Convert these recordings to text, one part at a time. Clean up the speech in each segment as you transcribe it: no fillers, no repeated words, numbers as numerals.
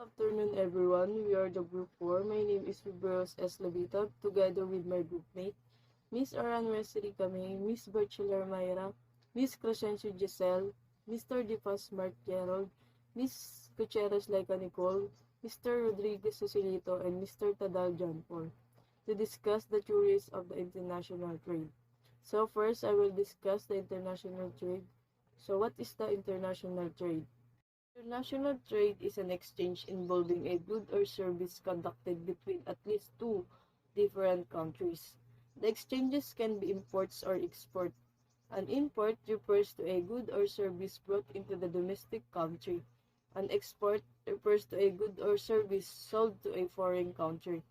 Afternoon, everyone. We are the Group 4. My name is Fibros S. Labitag, together with my groupmate, Miss Aran Wesley Kame, Miss Bercheler Mayra, Miss Crescencio Giselle, Mr. Dipas Mark Gerald, Miss Gutierrez Laika Nicole, Mr. Rodriguez Cecilito, and Mr. Tadal John Paul, to discuss the theories of the international trade. So first, I will discuss the international trade. So what is the international trade? International trade is an exchange involving a good or service conducted between at least two different countries. The exchanges can be imports or export. An import refers to a good or service brought into the domestic country. An export refers to a good or service sold to a foreign country.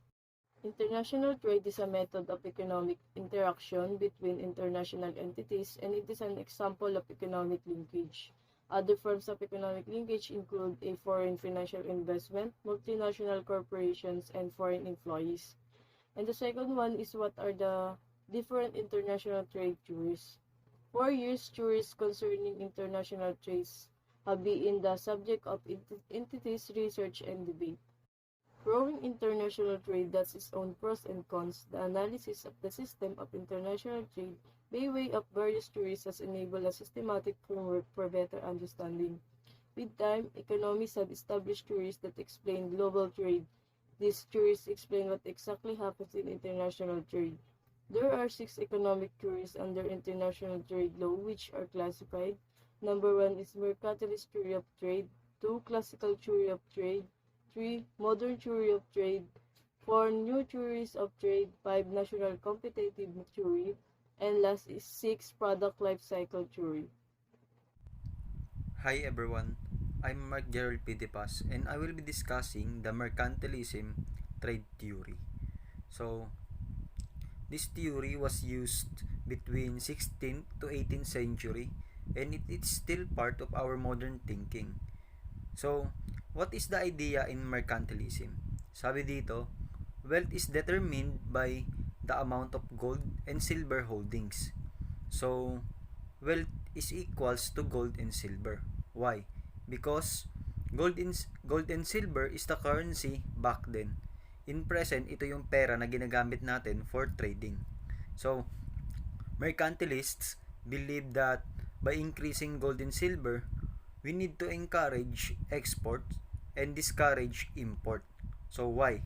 International trade is a method of economic interaction between international entities, and it is an example of economic linkage. Other forms of economic linkage include a foreign financial investment, multinational corporations, and foreign employees. And the second one is what are the different international trade theories. For years, theories concerning international trades have been the subject of entities research and debate. Growing international trade has its own pros and cons. The analysis of the system of international trade by way of various theories has enabled a systematic framework for better understanding. With time, economists have established theories that explain global trade. These theories explain what exactly happens in international trade. There are 6 economic theories under international trade law which are classified. Number 1 is mercantilist theory of trade, 2 classical theory of trade, 3 modern theory of trade, 4 new theories of trade, 5 national competitive theory, and last is 6 product life cycle theory. Hi everyone, I'm Mark Gerald Pitipas and I will be discussing the mercantilism trade theory. So, this theory was used between 16th to 18th century and it is still part of our modern thinking. So, what is the idea in mercantilism? Sabi dito, wealth is determined by the amount of gold and silver holdings. So, wealth is equals to gold and silver. Why? Because gold and silver is the currency back then. In present, ito yung pera na ginagamit natin for trading. So, mercantilists believe that by increasing gold and silver, we need to encourage export and discourage import. So, why?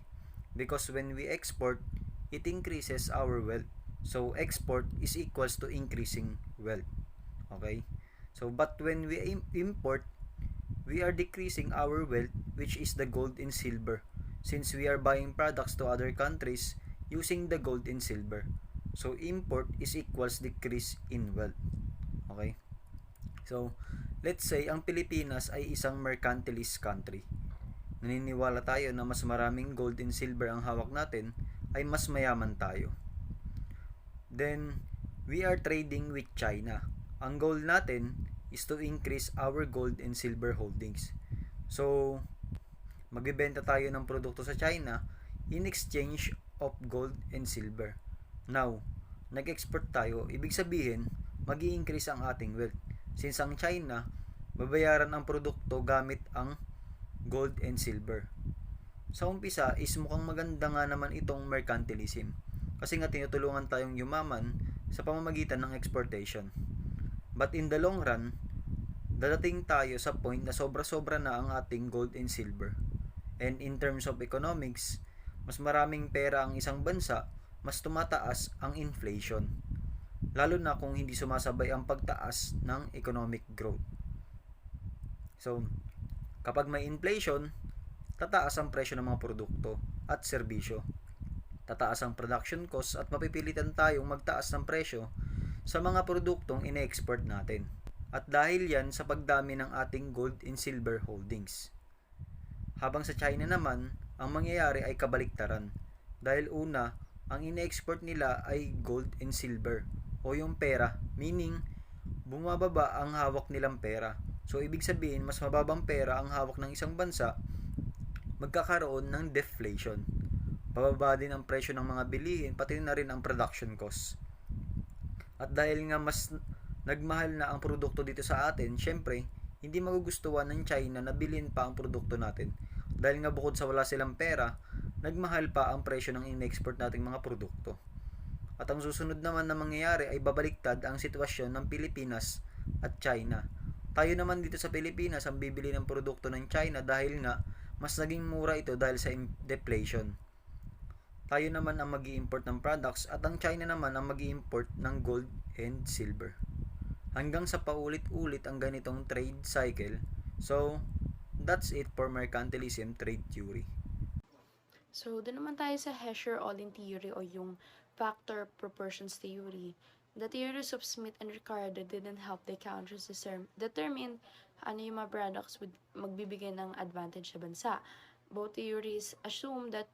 Because when we export, it increases our wealth. So, export is equals to increasing wealth. Okay? So, but when we import, we are decreasing our wealth, which is the gold and silver, since we are buying products to other countries using the gold and silver. So, import is equals decrease in wealth. Okay? So, let's say ang Pilipinas ay isang mercantilist country. Naniniwala tayo na mas maraming gold and silver ang hawak natin ay mas mayaman tayo. Then, we are trading with China. Ang goal natin is to increase our gold and silver holdings. So, magbebenta tayo ng produkto sa China in exchange of gold and silver. Now, nag-export tayo, ibig sabihin, mag-i-increase ang ating wealth. Since ang China, babayaran ang produkto gamit ang gold and silver. Sa umpisa is mukhang maganda nga naman itong mercantilism. Kasi nga tinutulungan tayong yumaman sa pamamagitan ng exportation. But in the long run, dadating tayo sa point na sobra-sobra na ang ating gold and silver. And in terms of economics, mas maraming pera ang isang bansa, mas tumataas ang inflation. Lalo na kung hindi sumasabay ang pagtaas ng economic growth. So, kapag may inflation, tataas ang presyo ng mga produkto at serbisyo. Tataas ang production cost at mapipilitan tayong magtaas ng presyo sa mga produktong ine-export natin. At dahil yan sa pagdami ng ating gold and silver holdings. Habang sa China naman, ang mangyayari ay kabaliktaran. Dahil una, ang ine-export nila ay gold and silver o yung pera, meaning bumababa ang hawak nilang pera. So ibig sabihin, mas mababang pera ang hawak ng isang bansa, magkakaroon ng deflation. Bababa din ang presyo ng mga bilihin, pati na rin ang production cost. At dahil nga mas nagmahal na ang produkto dito sa atin, syempre, hindi magugustuhan ng China na bilhin pa ang produkto natin. Dahil nga bukod sa wala silang pera, nagmahal pa ang presyo ng in-export nating mga produkto. At ang susunod naman na mangyayari ay babaliktad ang sitwasyon ng Pilipinas at China. Tayo naman dito sa Pilipinas ang bibili ng produkto ng China dahil nga mas naging mura ito dahil sa deflation. Tayo naman ang mag-i-import ng products at ang China naman ang mag-i-import ng gold and silver. Hanggang sa paulit-ulit ang ganitong trade cycle. So, that's it for mercantilism trade theory. So, doon naman tayo sa Heschel-Ohlin theory o yung factor proportions theory. The theories of Smith and Ricardo didn't help the countries determine ano yung mga products would magbibigay ng advantage sa bansa. Both theories assume that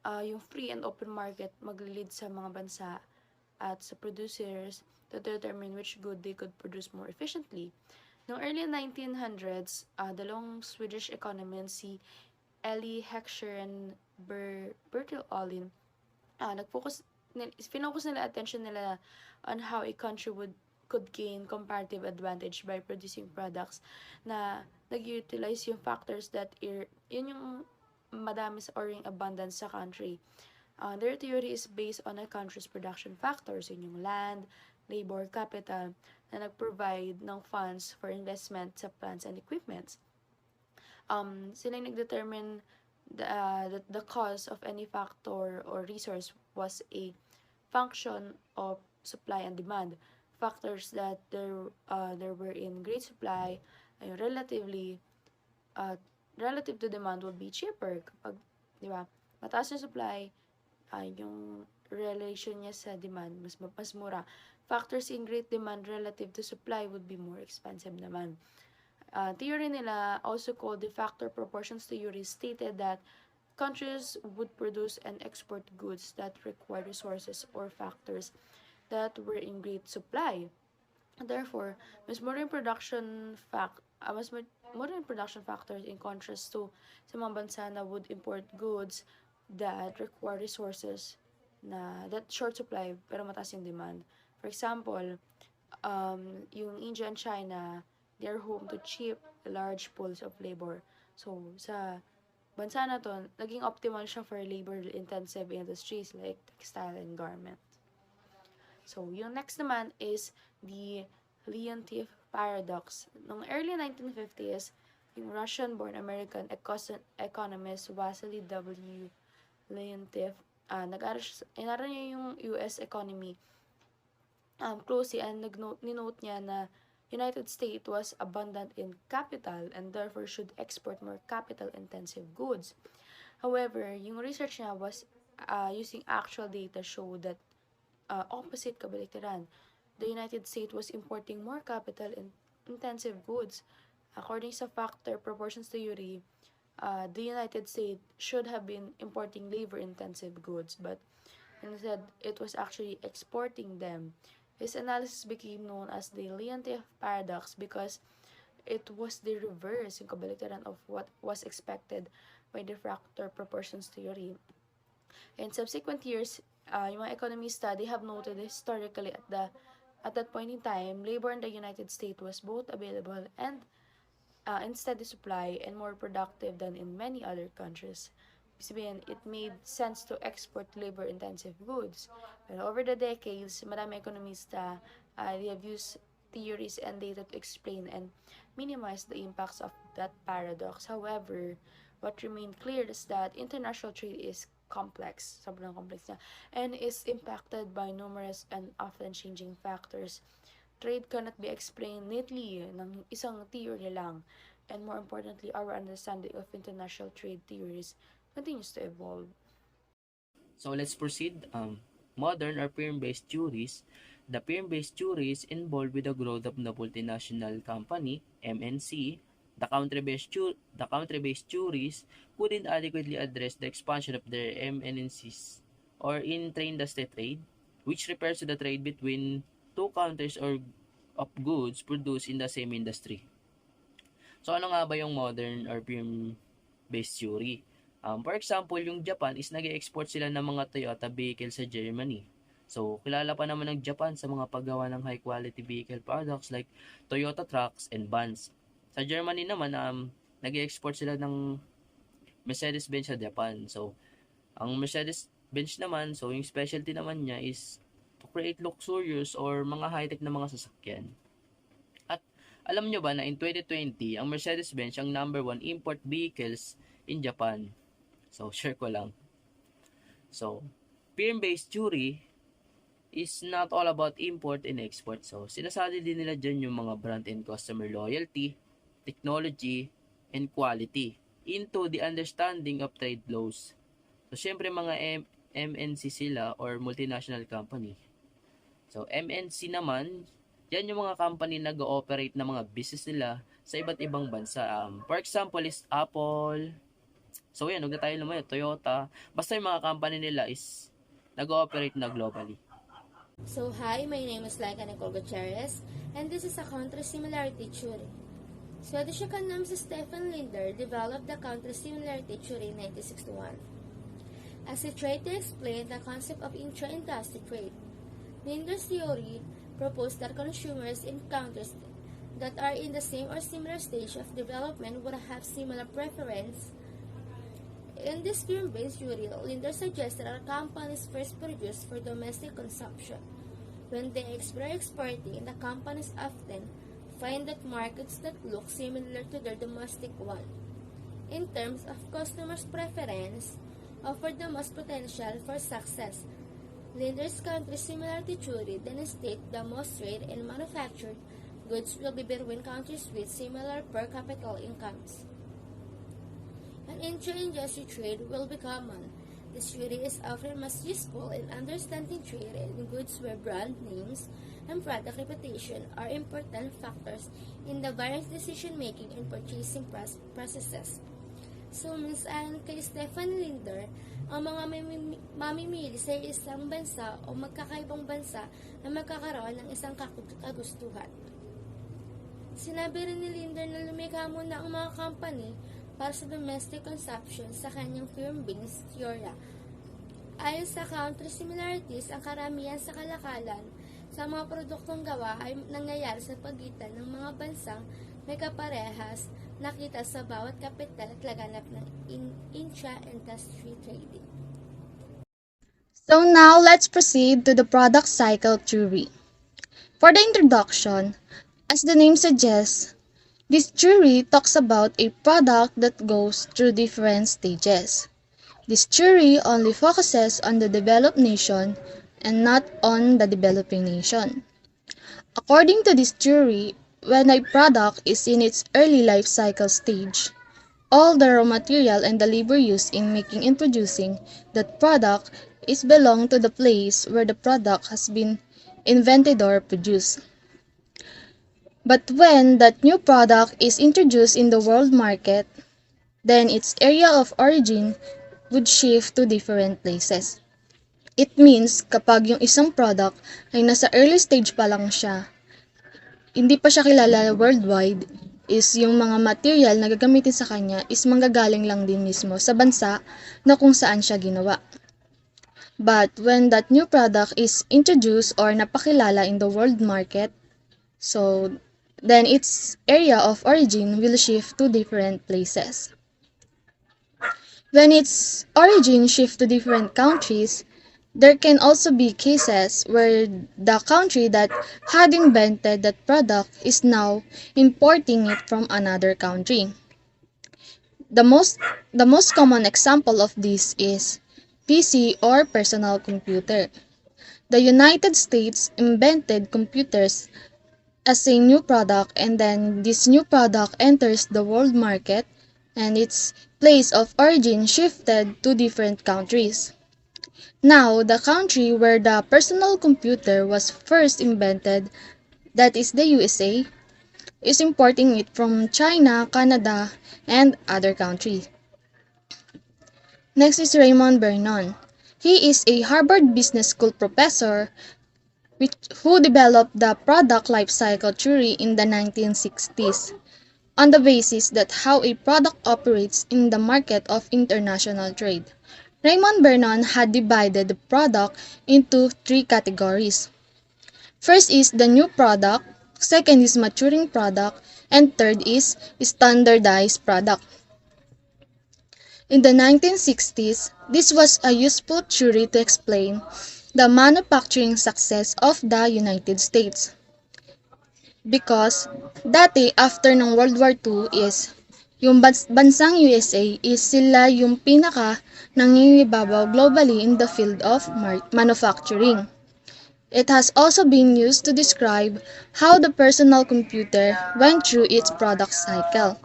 yung free and open market maglilid sa mga bansa at sa producers to determine which good they could produce more efficiently. Noong early 1900s, dalawang Swedish economists si Elie Heckscher and Bertil Ohlin, finocus nila attention nila on how a country could gain comparative advantage by producing products na nag-utilize yung factors that yun yung madami or yung abundance sa country. Their theory is based on a country's production factors, yun yung land, labor, capital, na nag-provide ng funds for investment sa plants and equipments. Sila nag-determine that the cost of any factor or resource was a function of supply and demand. Factors that there were in great supply, relative to demand would be cheaper. Kapag, di ba, mataas yung supply, yung relation niya sa demand, mas mura. Factors in great demand relative to supply would be more expensive naman. Theory nila, also called the factor proportions theory, stated that countries would produce and export goods that require resources or factors that were in great supply. Therefore, mas modern production factors in contrast to sa mga bansa na would import goods that require resources that short supply pero mataas yung demand. For example, yung India and China, they're home to cheap, large pools of labor. So, sa bansa na to, naging optimal siya for labor-intensive industries like textile and garment. So, yung next naman is the Leontief paradox. Noong early 1950s, yung Russian-born American economist Vasily W. Leontief, inaral niya yung US economy closely and ninote niya na United States was abundant in capital and therefore should export more capital-intensive goods. However, yung research niya was using actual data show that opposite kabaliktaran. The United States was importing more capital-intensive goods. According sa factor proportions theory, the United States should have been importing labor-intensive goods, but instead, it was actually exporting them. His analysis became known as the Leontief paradox because it was the reverse, yung kabaliktaran of what was expected by the factor proportions theory. In subsequent years, yung mga economy study have noted historically at that point in time, labor in the United States was both available and in steady supply and more productive than in many other countries. Sabihin, it made sense to export labor-intensive goods. But over the decades, marami ekonomista, they have used theories and data to explain and minimize the impacts of that paradox. However, what remained clear is that international trade is complex, sobrang complex niya, and is impacted by numerous and often changing factors. Trade cannot be explained neatly ng isang theory lang, and more importantly, our understanding of international trade theories continues to evolve. So let's proceed. Modern or firm-based theories. The firm-based theories involved with the growth of the multinational company, MNC. The country-based theories couldn't adequately address the expansion of their MNCs or intra-industry trade, which refers to the trade between two countries or of goods produced in the same industry. So ano nga ba yung modern or firm-based theory? For example, yung Japan is nag-export sila ng mga Toyota vehicle sa Germany. So, kilala pa naman ng Japan sa mga paggawa ng high-quality vehicle products like Toyota trucks and vans. Sa Germany naman, nag-export sila ng Mercedes-Benz sa Japan. So, ang Mercedes-Benz naman, so yung specialty naman niya is to create luxurious or mga high-tech na mga sasakyan. At alam nyo ba na in 2020, ang Mercedes-Benz ang number 1 import vehicles in Japan. So, share ko lang. So, firm-based theory is not all about import and export. So, sinasali din nila dyan yung mga brand and customer loyalty, technology, and quality into the understanding of trade laws. So, syempre mga MNC sila or multinational company. So, MNC naman, yan yung mga company na nag-ooperate na mga business nila sa iba't ibang bansa. For example is Apple. So, yan, huwag na tayo lumayo. Toyota. Basta yung mga company nila is nag-ooperate na globally. So hi, my name is Laika Nicole Gutierrez, and this is a counter-similarity theory. Swedish economist Stefan Linder developed the counter-similarity theory in 1961. As he tried to explain the concept of intra-industry trade, Linder's theory proposed that consumers in countries that are in the same or similar stage of development would have similar preference. In this firm-based theory, Linder suggested that companies first produce for domestic consumption. When they explore exporting, the companies often find that markets that look similar to their domestic one, in terms of customers' preference, offer the most potential for success. Linder's counter-similarity theory then states the most trade and manufactured goods will be between countries with similar per capita incomes. An intra-industry trade will be common. This theory is often most useful in understanding trade in goods where brand names and product reputation are important factors in the various decision-making and purchasing processes. So, minsan kay Stefan Linder, ang mga mamimili sa isang bansa o magkakaibang bansa na magkakaroon ng isang kagustuhan. Sinabi rin ni Linder na lumikha muna ang mga company para sa domestic consumption sa kanyang firm-based theory. Ayon sa counter-similarities, ang karamihan sa kalakalan sa mga produktong gawa ay nangyayari sa pagitan ng mga bansang may kaparehas nakita sa bawat kapital at laganap ng intra-industry trading. So now let's proceed to the product cycle theory. For the introduction, as the name suggests, this theory talks about a product that goes through different stages. This theory only focuses on the developed nation and not on the developing nation. According to this theory, when a product is in its early life cycle stage, all the raw material and the labor used in making and producing that product is belong to the place where the product has been invented or produced. But when that new product is introduced in the world market, then its area of origin would shift to different places. It means kapag yung isang product ay nasa early stage pa lang siya, hindi pa siya kilala worldwide, is yung mga material na gagamitin sa kanya is manggagaling lang din mismo sa bansa na kung saan siya ginawa. But when that new product is introduced or napakilala in the world market, so then its area of origin will shift to different places. When its origin shifts to different countries, there can also be cases where the country that had invented that product is now importing it from another country. The most common example of this is PC or personal computer. The United States invented computers as a new product, and then this new product enters the world market and its place of origin shifted to different countries. Now, the country where the personal computer was first invented, that is the USA, is importing it from China, Canada, and other countries. Next is Raymond Vernon. He is a Harvard Business School professor who developed the product life cycle theory in the 1960s on the basis that how a product operates in the market of international trade. Raymond Vernon had divided the product into three categories. First is the new product, second is maturing product, and third is standardized product. In the 1960s, this was a useful theory to explain the manufacturing success of the United States. Because dati after ng World War II is yung bansang USA is sila yung pinaka nangingibabaw globally in the field of manufacturing. It has also been used to describe how the personal computer went through its product cycle.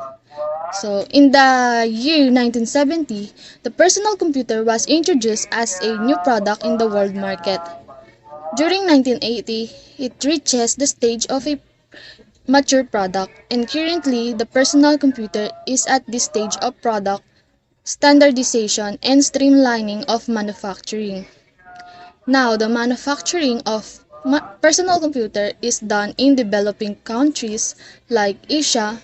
So, in the year 1970, the personal computer was introduced as a new product in the world market. During 1980, it reaches the stage of a mature product, and currently the personal computer is at this stage of product standardization and streamlining of manufacturing. Now, the manufacturing of personal computer is done in developing countries like Asia.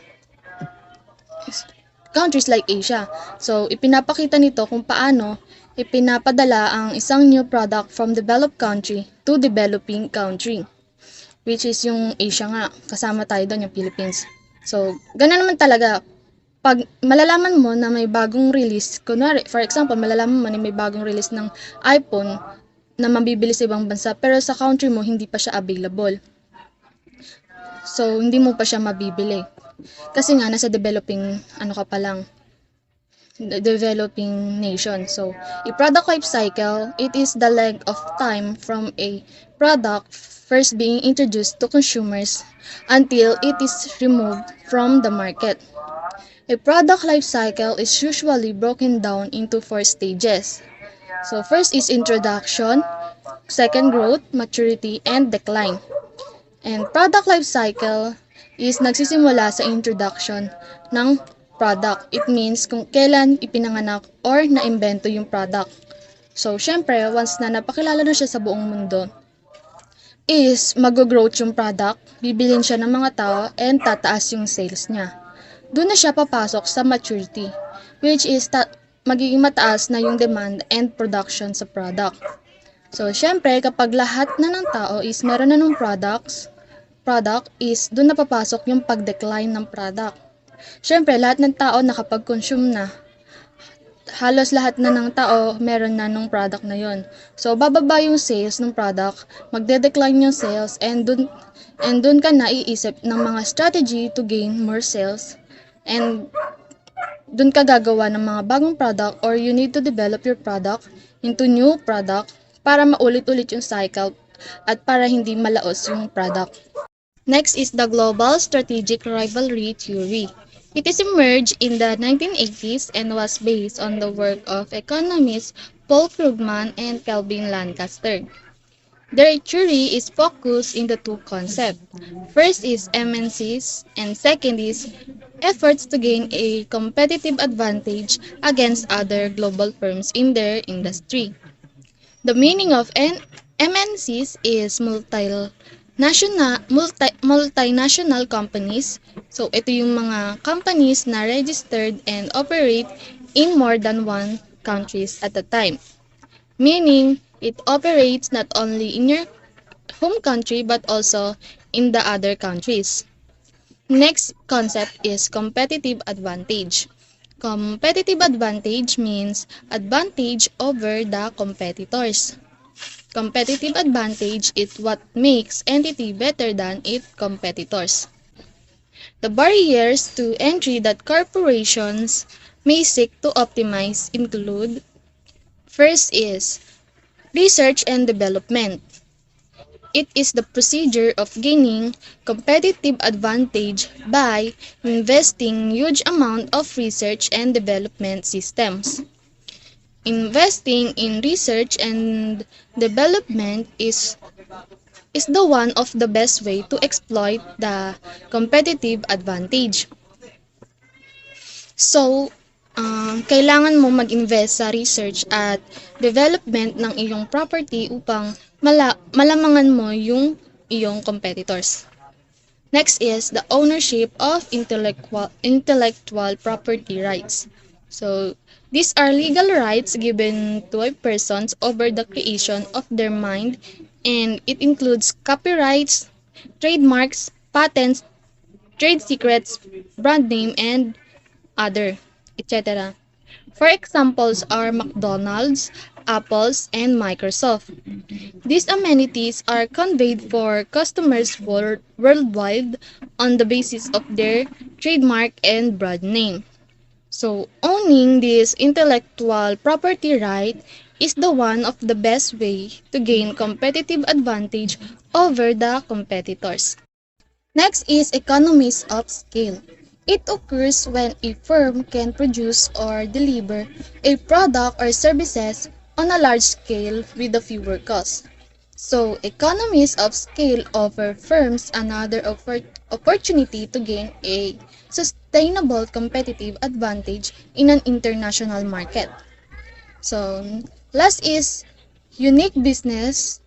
So, ipinapakita nito kung paano ipinapadala ang isang new product from developed country to developing country, which is yung Asia nga. Kasama tayo doon, yung Philippines. So, ganun naman talaga. Pag malalaman mo na may bagong release, kunwari, for example, malalaman mo na may bagong release ng iPhone na mabibili sa ibang bansa, pero sa country mo, hindi pa siya available. So, hindi mo pa siya mabibili. Kasi nga, nasa developing developing nation. So, a product life cycle, it is the length of time from a product first being introduced to consumers until it is removed from the market. A product life cycle is usually broken down into 4 stages. So, first is introduction, second growth, maturity, and decline. And product life cycle is nagsisimula sa introduction ng product. It means kung kailan ipinanganak or naimbento yung product. So, syempre, once na napakilala na siya sa buong mundo, is mag-growth yung product, bibilin siya ng mga tao, and tataas yung sales niya. Doon na siya papasok sa maturity, which is magiging mataas na yung demand and production sa product. So, syempre, kapag lahat na ng tao is meron na ng product is doon na papasok yung pag-decline ng product. Syempre, lahat ng tao nakapag-consume na. Halos lahat na ng tao meron na nung product na yon. So, bababa yung sales ng product, magde-decline yung sales, and dun ka na iisip ng mga strategy to gain more sales. And dun ka gagawa ng mga bagong product, or you need to develop your product into new product para maulit-ulit yung cycle at para hindi malaos yung product. Next is the Global Strategic Rivalry Theory. It is emerged in the 1980s and was based on the work of economists Paul Krugman and Kelvin Lancaster. Their theory is focused in the two concepts. First is MNCs, and second is efforts to gain a competitive advantage against other global firms in their industry. The meaning of MNCs is multinational companies. So, ito yung mga companies na registered and operate in more than one countries at a time. Meaning, it operates not only in your home country but also in the other countries. Next concept is competitive advantage. Competitive advantage means advantage over the competitors. Competitive advantage is what makes entity better than its competitors. The barriers to entry that corporations may seek to optimize include: first is research and development. It is the procedure of gaining competitive advantage by investing huge amount of research and development systems. Investing in research and development is the one of the best way to exploit the competitive advantage. So, kailangan mo mag-invest sa research at development ng iyong property upang malamangan mo yung iyong competitors. Next is the ownership of intellectual property rights. So, these are legal rights given to a person over the creation of their mind, and it includes copyrights, trademarks, patents, trade secrets, brand name, and other, etc. For examples are McDonald's, Apple's, and Microsoft. These amenities are conveyed for customers worldwide on the basis of their trademark and brand name. So, owning this intellectual property right is the one of the best way to gain competitive advantage over the competitors. Next is economies of scale. It occurs when a firm can produce or deliver a product or services on a large scale with a fewer costs. So, economies of scale offer firms another opportunity to gain a sustainable competitive advantage in an international market. So, last is unique business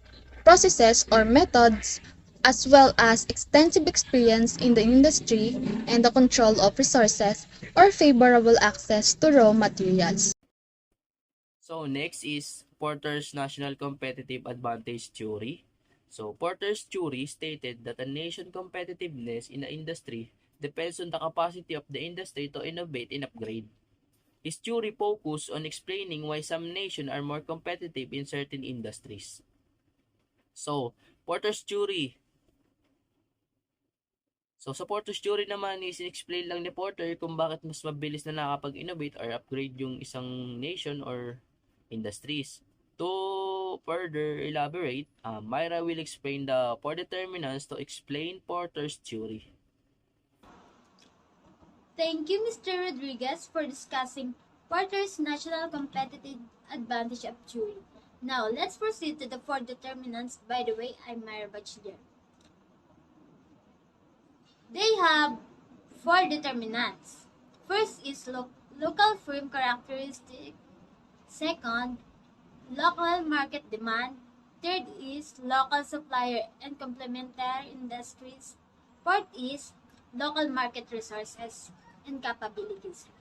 processes or methods as well as extensive experience in the industry and the control of resources or favorable access to raw materials. So next is Porter's National Competitive Advantage Theory. So Porter's theory stated that a nation competitiveness in the industry depends on the capacity of the industry to innovate and upgrade. His theory focused on explaining why some nations are more competitive in certain industries. So, Porter's theory. So, sa Porter's theory naman is explain lang ni Porter kung bakit mas mabilis na nakapag-innovate or upgrade yung isang nation or industries. To further elaborate, Myra will explain the four determinants to explain Porter's theory. Thank you, Mr. Rodriguez, for discussing Porter's national competitive advantage of theory. Now, let's proceed to the four determinants. By the way, I'm Myra Bachiller. They have four determinants. First is local firm characteristic. Second, local market demand. Third is local supplier and complementary industries. Fourth is local market resources and capabilities.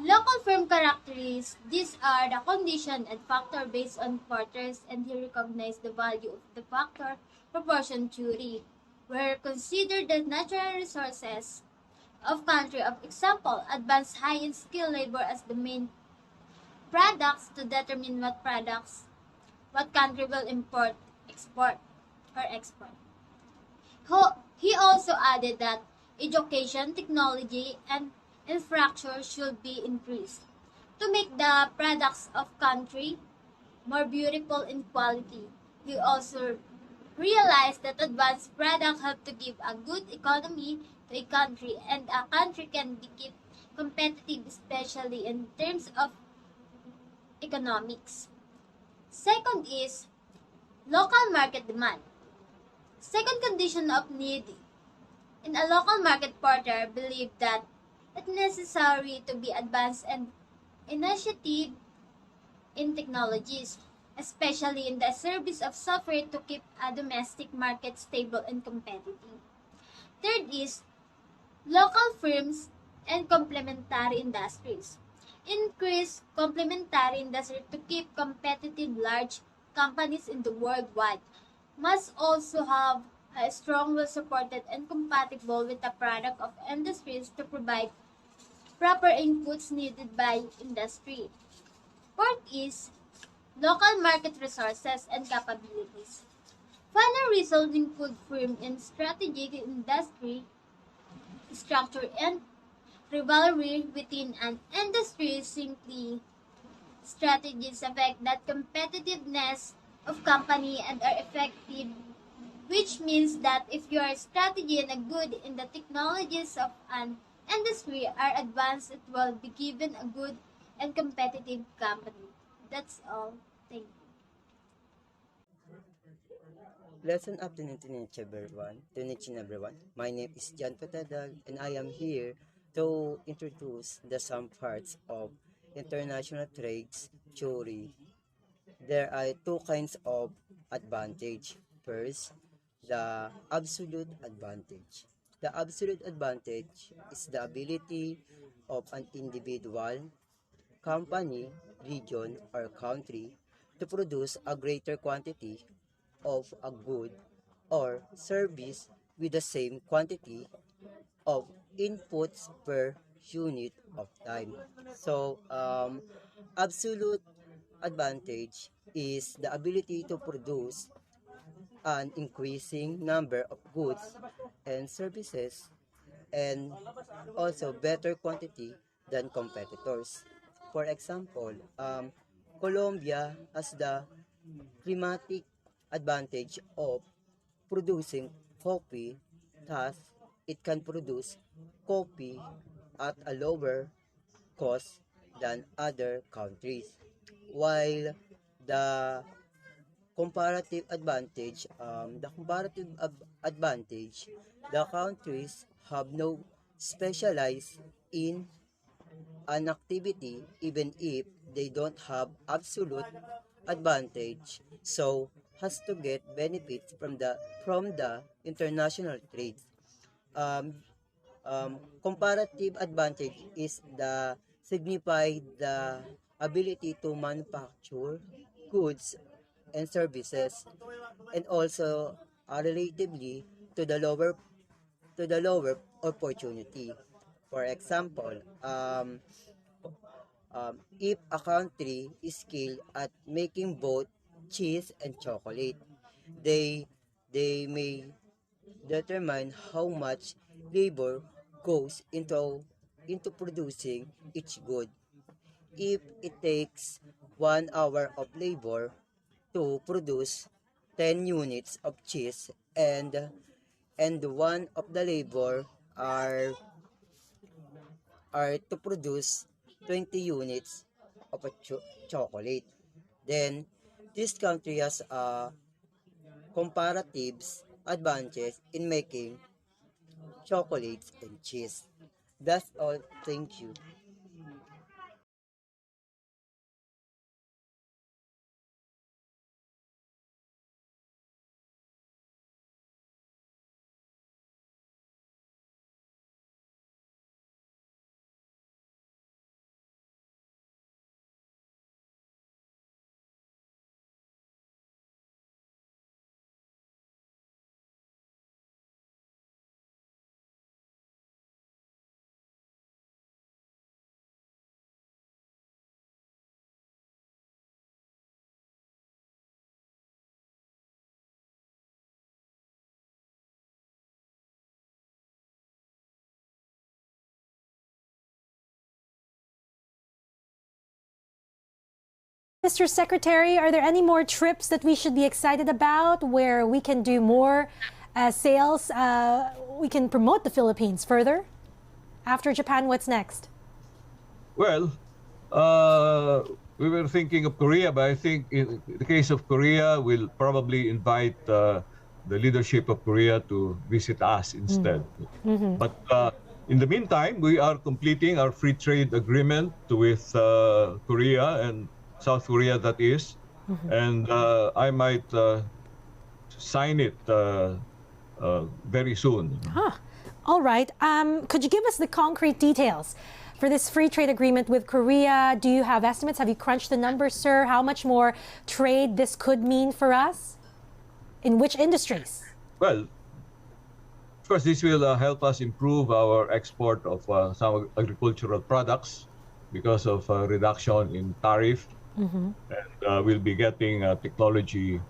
Local firm characteristics, these are the condition and factor based on Porter's and he recognized the value of the factor proportion theory, where consider the natural resources of country of example, advanced high-end skilled labor as the main products to determine what country will import, export, or export. He also added that education, technology, and infrastructure should be increased to make the products of country more beautiful in quality. He also realized that advanced products have to give a good economy to a country and a country can be kept competitive especially in terms of economics. Second is local market demand. Second condition of need in a local market. Porter believed that it's necessary to be advanced and initiative in technologies, especially in the service of software to keep a domestic market stable and competitive. Third is local firms and complementary industries. Increase complementary industry to keep competitive large companies in the worldwide must also have a strong, well-supported, and compatible with the product of industries to provide proper inputs needed by industry. Fourth is local market resources and capabilities. Final result include firm and strategic industry structure and rivalry within an industry. Simply, strategies affect that competitiveness of company and are effective, which means that if your strategy and a good in the technologies of an industry are advanced, it will be given a good and competitive company. That's all. Thank you. Lesson afternoon to everyone. My name is Jan Patadal and I am here to introduce the some parts of international trades theory. There are two kinds of advantage. First, the absolute advantage. The absolute advantage is the ability of an individual, company, region, or country to produce a greater quantity of a good or service with the same quantity of inputs per unit of time. So, absolute advantage is the ability to produce an increasing number of goods and services and also better quantity than competitors. For example, Colombia has the climatic advantage of producing coffee, thus it can produce coffee at a lower cost than other countries. While the advantage, the countries have no specialized in an activity even if they don't have absolute advantage, so has to get benefits from the international trade. Um, Comparative advantage is the signified the ability to manufacture goods and services and also relatively to the lower opportunity. For example, if a country is skilled at making both cheese and chocolate, they may determine how much labor goes into producing each good. If it takes 1 hour of labor to produce 10 units of cheese and one of the labor are to produce 20 units of a chocolate. Then this country has a comparatives advantage in making chocolates and cheese. That's all. Thank you. Mr. Secretary, are there any more trips that we should be excited about where we can do more sales? We can promote the Philippines further? After Japan, what's next? Well, we were thinking of Korea, but I think in the case of Korea, we'll probably invite the leadership of Korea to visit us instead. But in the meantime, we are completing our free trade agreement with Korea and South Korea, that is. And I might sign it very soon. All right. Could you give us the concrete details for this free trade agreement with Korea? Do you have estimates? Have you crunched the numbers, sir? How much more trade this could mean for us? In which industries? Well, of course, this will help us improve our export of some agricultural products because of reduction in tariff. And we'll be getting technology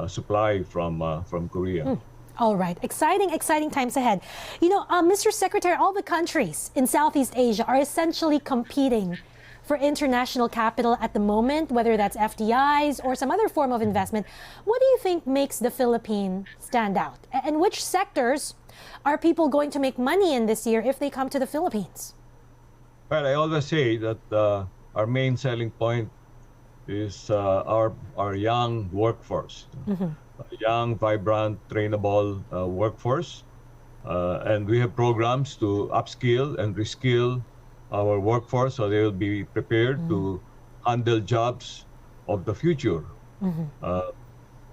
supply from Korea. All right. Exciting, exciting times ahead. You know, Mr. Secretary, all the countries in Southeast Asia are essentially competing for international capital at the moment, whether that's FDIs or some other form of investment. What do you think makes the Philippines stand out? And which sectors are people going to make money in this year if they come to the Philippines? Well, I always say that our main selling point is our young workforce. A young, vibrant, trainable workforce. And we have programs to upskill and reskill our workforce so they will be prepared to handle jobs of the future.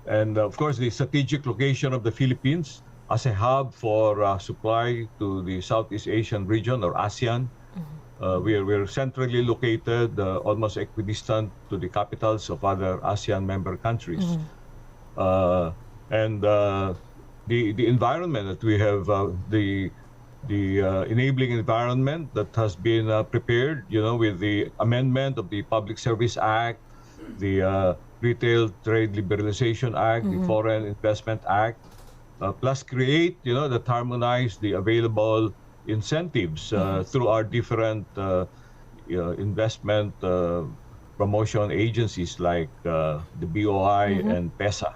And of course, the strategic location of the Philippines as a hub for supply to the Southeast Asian region or ASEAN. We're centrally located, almost equidistant to the capitals of other ASEAN member countries. And the environment that we have, the the enabling environment that has been prepared, with the amendment of the Public Service Act, the Retail Trade Liberalization Act, the Foreign Investment Act, plus create, that harmonize the available incentives through our different investment promotion agencies like the BOI and PESA.